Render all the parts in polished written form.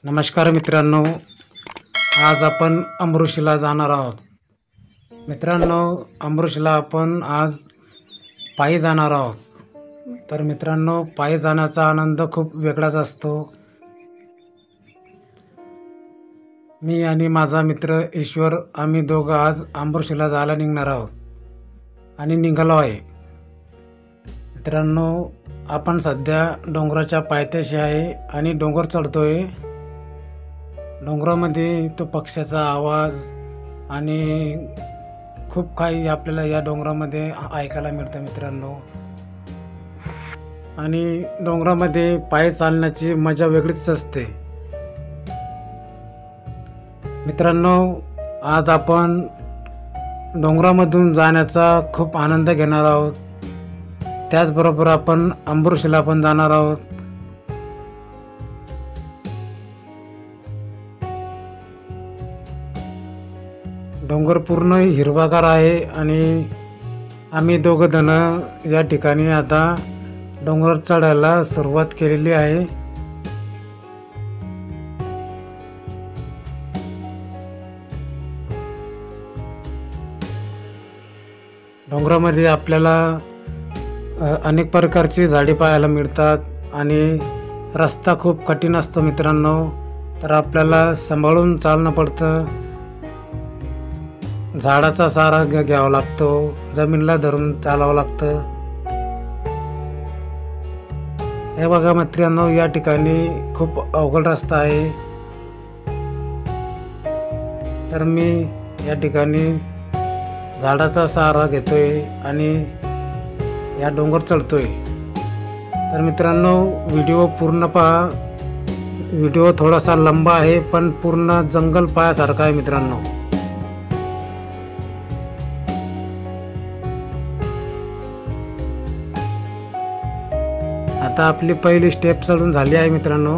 नमस्कार मित्रांनो, आज आपण अमृषीला जाणार आहोत. मित्रांनो, अमृषीला आपण आज पायी जाणार आहोत. तर मित्रांनो, पायी जाण्याचा आनंद खूप वेगळाच असतो. मी आणि माझा मित्र ईश्वर आम्ही दोघं आज अमृषीला जायला निघणार आहोत आणि निघालो आहे. मित्रांनो, आपण सध्या डोंगराच्या पायथ्याशी आहे आणि डोंगर चढतोय. डोंगरामध्ये तो पक्ष्याचा आवाज आणि खूप काही आपल्याला या डोंगरामध्ये ऐकायला मिळतं मित्रांनो. आणि डोंगरामध्ये पायी चालण्याची मजा वेगळीच असते. मित्रांनो, आज आपण डोंगरामधून जाण्याचा खूप आनंद घेणार आहोत. त्याचबरोबर आपण अमृषीला पण जाणार आहोत. डोंगर पूर्ण हिरवागार आहे आणि आम्ही दोघं जण या ठिकाणी आता डोंगर चढायला सुरुवात केलेली आहे. डोंगरामध्ये आपल्याला अनेक प्रकारची झाडे पाहायला मिळतात आणि रस्ता खूप कठीण असतो मित्रांनो. तर आपल्याला सांभाळून चालणं पडतं. झाडाचा सहारा घ्यावा लागतो, जमिनीला धरून चालावं लागतं. हे बघा मित्रांनो, या ठिकाणी खूप अवघड रस्ता आहे. तर मी या ठिकाणी झाडाचा सहारा घेतोय आणि या डोंगर चढतोय. तर मित्रांनो, व्हिडिओ पूर्ण पहा. व्हिडिओ थोडासा लंबा आहे पण पूर्ण जंगल पायासारखा आहे मित्रांनो. आता आपली पहिली स्टेप चढून झाली आहे मित्रांनो.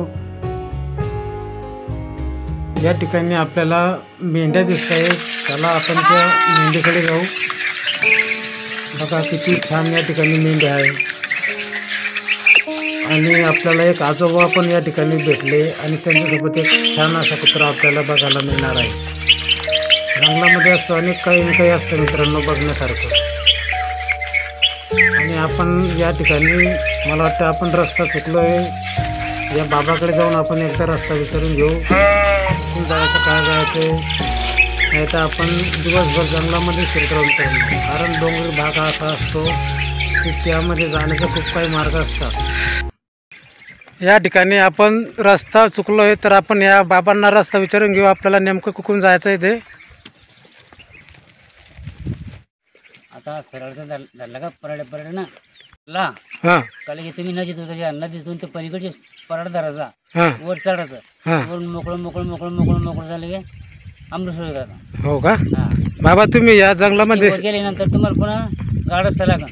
या ठिकाणी आपल्याला मेंढ्या दिसत आहेत. चला आपण त्या मेंढीकडे जाऊ. बघा किती छान या ठिकाणी मेंढ्या आहे. आणि आपल्याला एक आजोबा पण या ठिकाणी भेटले आणि त्यांच्यासोबत एक छान असा कुत्रा आपल्याला बघायला मिळणार आहे. जंगलामध्ये असं अनेक काही असतं मित्रांनो बघण्यासारखं. आणि आपण या ठिकाणी मला वाटतं आपण रस्ता चुकलो आहे. या बाबाकडे जाऊन आपण एकदा रस्ता विचारून घेऊ. कुठून जायचं, काय जायचं. नाही तर आपण दिवसभर जंगलामध्ये फिरत राहून कारण डोंगरी भाग असा असतो की त्यामध्ये जाण्याचे खूप काही मार्ग असतात. या ठिकाणी आपण रस्ता चुकलो आहे तर आपण या बाबांना रस्ता विचारून घेऊ. आपल्याला नेमकं कुठून जायचं आहे ते. आता सरळचं झालं का परड ना ला हां काल की तुम्ही नदीतून ते पलीकडचे परड धरायचा वर चढायचं. वरून मोकळं झालं की अमृतसर जाता. हो का हां बाबा, तुम्ही या जंगलामध्ये गेल्यानंतर तुम्हाला पुन्हा गाडच त्याला का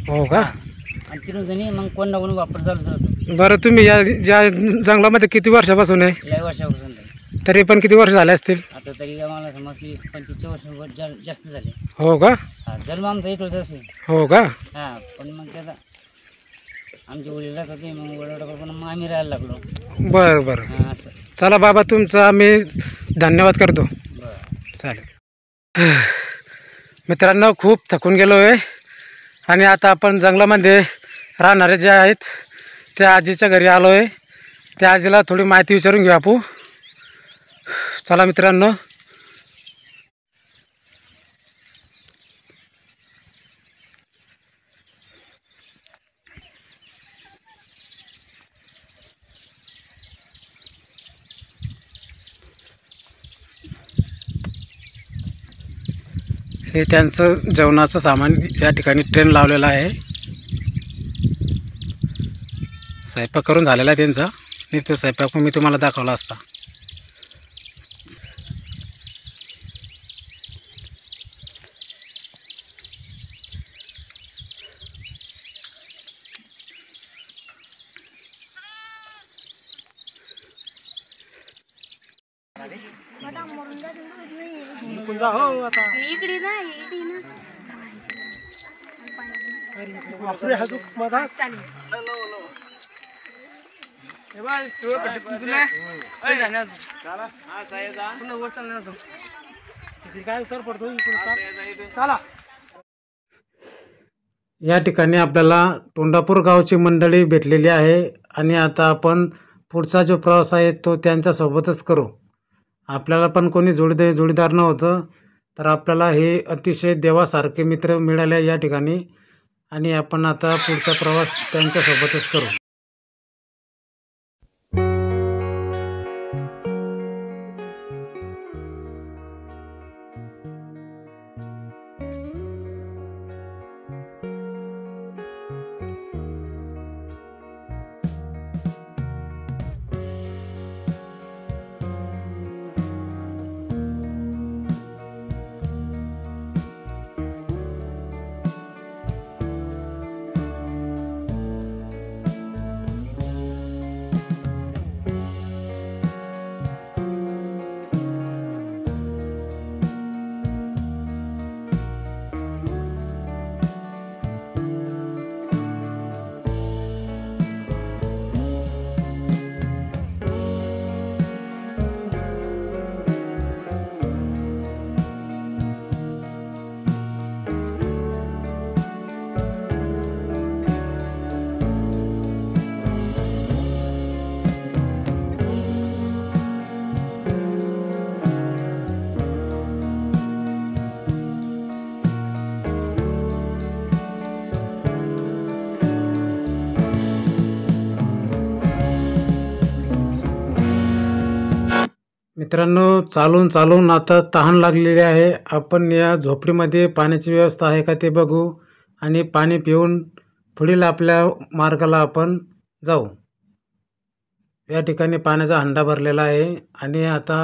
हो का. आणि तिथून त्यांनी मग कोण ना कोण वापर चालूच राहतो. बरं, तुम्ही या जंगलामध्ये किती वर्षापासून आहे? लय वर्षापासून तरी पण किती वर्ष झाले असतील? आता तरी आम्हाला समज 20-25 वर्ष जास्त झाले. हो का. हा जन्म आमचा इथं असेल. हो का. हां पण मग त्याचा आमचे वडील राहतात ते मग वडिलांकडून मग आम्ही राहायला लागलो. बरं बरं. हां असं. चला बाबा, तुमचा आम्ही धन्यवाद करतो. बरं चालेल. मित्रांनो, खूप थकून गेलो आहे आणि आता आपण जंगलामध्ये राहणारे जे आहेत त्या आजीच्या घरी आलो आहे. त्या आजीला थोडी माहिती विचारून घेऊ आपण. चला मित्रांनो. हे त्यांचं जेवणाचं सामान या ठिकाणी ट्रेन लावलेला आहे. स्वयंपाक करून झालेला आहे त्यांचा. आणि तो स्वयंपाक मी तुम्हाला दाखवला असता. या ठिकाणी आपल्याला तोंडापूर गावची मंडळी भेटलेली आहे आणि आता आपण पुढचा जो प्रवास आहे तो त्यांच्यासोबतच करू. आपल्याला पण कोणी जोडीदार नव्हतं, तर आपल्याला हे अतिशय देवासारखे मित्र मिळाले या ठिकाणी आणि आपण आता पुढचा प्रवास त्यांच्यासोबतच करू. मित्रांनो, चालून आता तहान लागलेली आहे. आपण या झोपडीमध्ये पाण्याची व्यवस्था आहे का ते बघू आणि पाणी पिऊन पुढील आपल्या मार्गाला आपण जाऊ. या ठिकाणी पाण्याचा हंडा भरलेला आहे आणि आता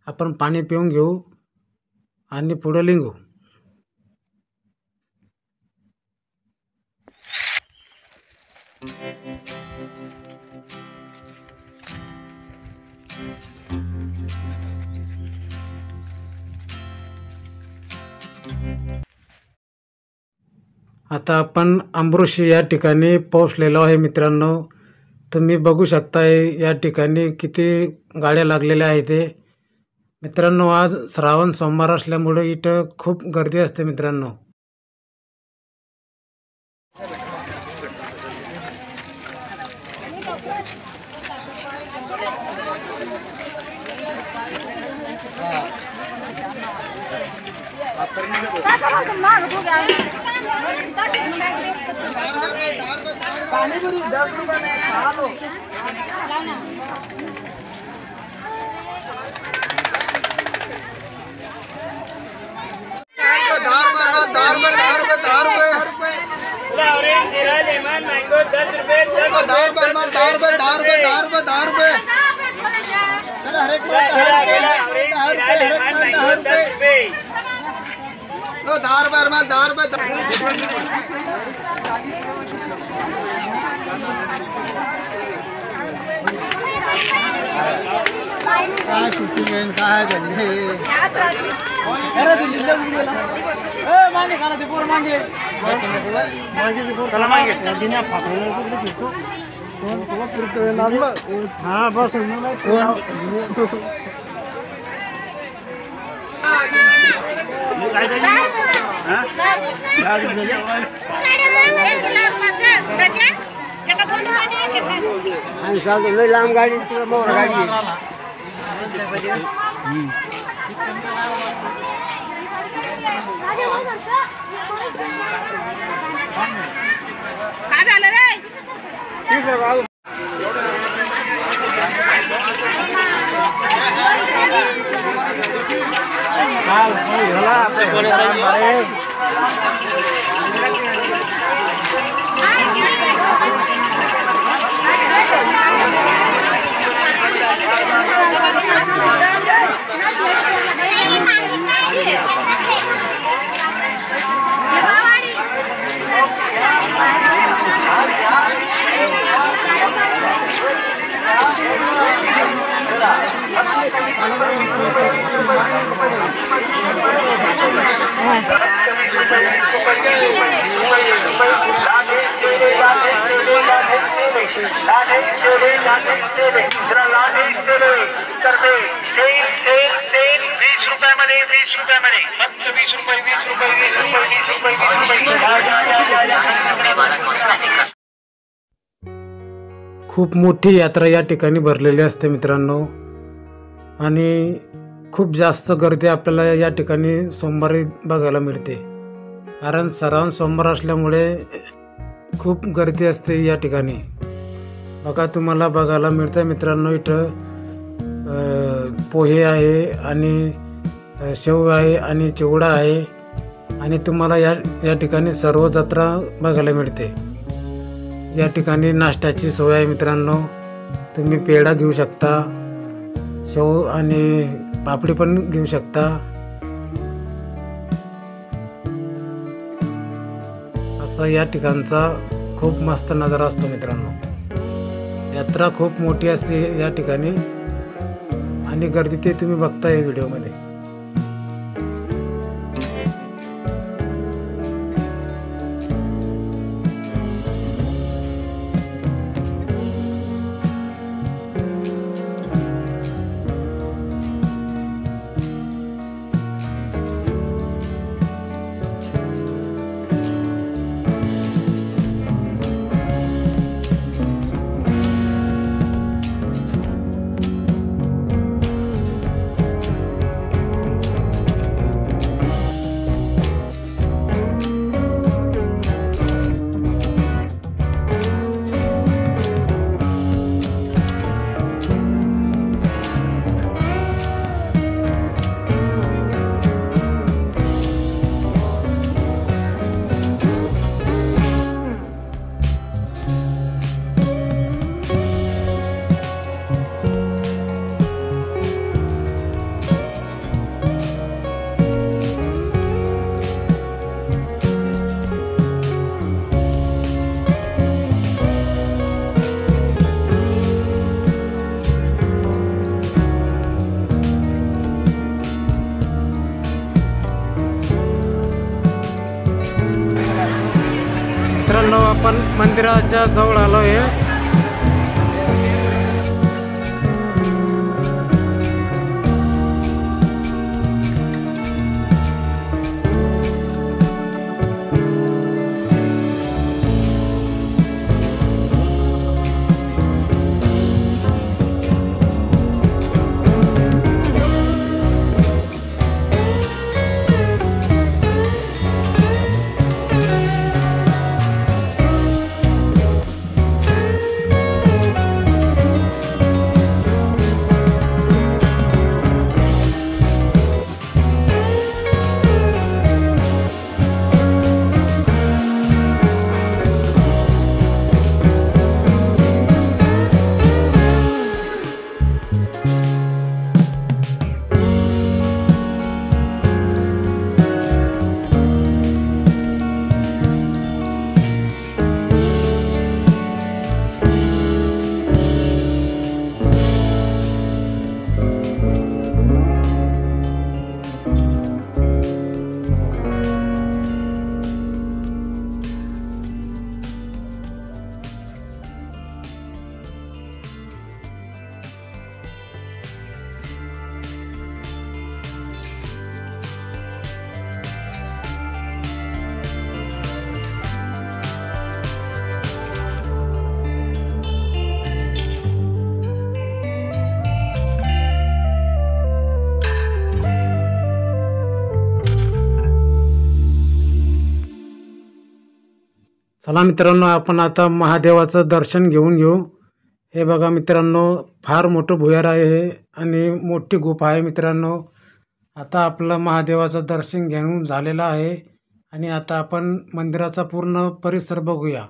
आपण पाणी पिऊन घेऊ आणि पुढे निघू. आता आपण अमृषी या ठिकाणी पोहोचलेलो आहे. मित्रांनो, तुम्ही बघू शकताय या ठिकाणी किती गाड्या लागलेल्या आहेत. मित्रांनो, आज श्रावण सोमवार असल्यामुळे इथं खूप गर्दी असते. मित्रांनो, लांब गाडी मोर गाडी काय झालं रे? खूप मोठी यात्रा या ठिकाणी भरलेली असते मित्रांनो, आणि खूप जास्त गर्दी आपल्याला या ठिकाणी सोमवारी बघायला मिळते, कारण श्रावण सोमवार असल्यामुळे खूप गर्दी असते या ठिकाणी. बघा तुम्हाला बघायला मिळतं मित्रांनो, इथं पोहे आहे आणि शेव आहे आणि चिवडा आहे, आणि तुम्हाला या ठिकाणी सर्व जत्रा बघायला मिळते. या ठिकाणी नाश्त्याची सोय आहे मित्रांनो, तुम्ही पेढा घेऊ शकता, शेव आणि पापडी पण घेऊ शकता. असा या ठिकाणचा खूप मस्त नजारा असतो मित्रांनो. यात्रा खूप मोठी असते या ठिकाणी, आणि गर्दी ते तुम्ही बघताय व्हिडिओमध्ये. मित्रांनो, आपण मंदिराच्या जवळ आलो आहे. चला मित्रांनो, आपण आता महादेवाचं दर्शन घेऊन घेऊ. हे बघा मित्रांनो, फार मोठं भुयार आहे हे, आणि मोठी गुफा आहे मित्रांनो. आता आपलं महादेवाचं दर्शन घेऊन झालेलं आहे, आणि आता आपण मंदिराचा पूर्ण परिसर बघूया.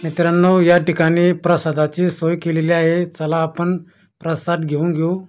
मित्रांनो, या ठिकाणी प्रसादाची सोय केलेली आहे. चला आपण प्रसाद घेऊन घेऊ.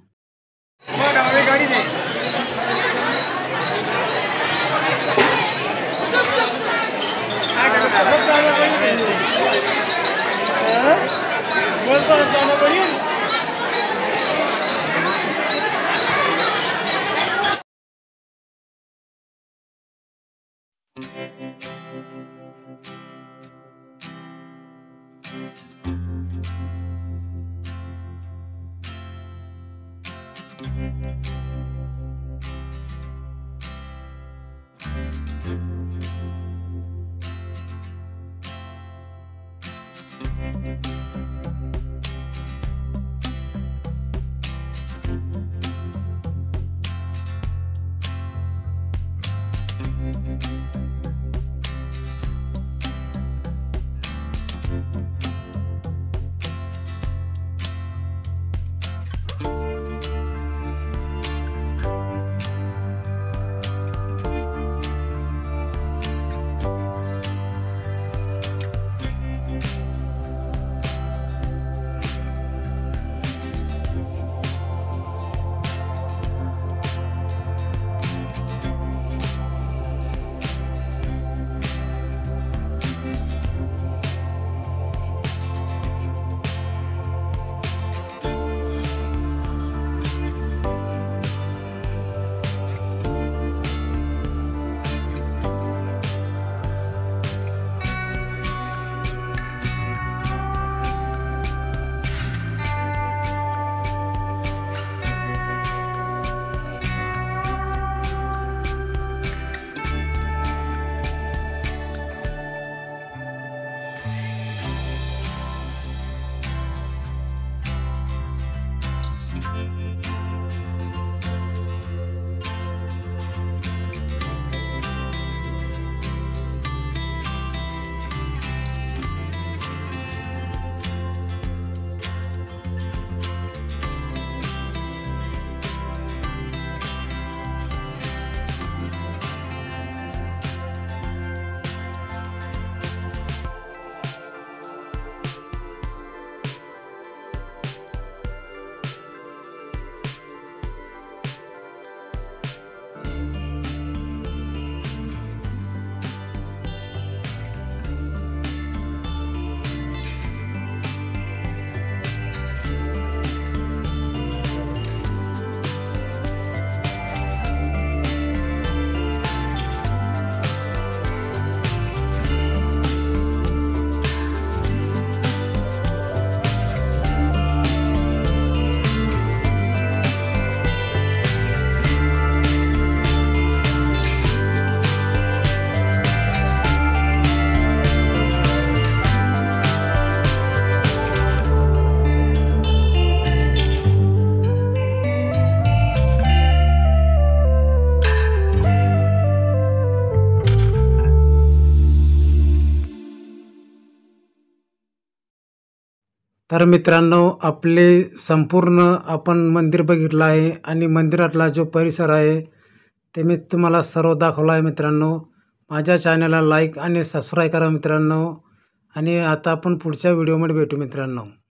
तर मित्रांनो, आपले संपूर्ण आपण मंदिर बघितलं आहे आणि मंदिरातला जो परिसर आहे ते मी तुम्हाला सर्व दाखवला आहे. मित्रांनो, माझ्या चॅनलला लाईक आणि सबस्क्राईब करा मित्रांनो. आणि आता आपण पुढच्या व्हिडिओमध्ये भेटू मित्रांनो.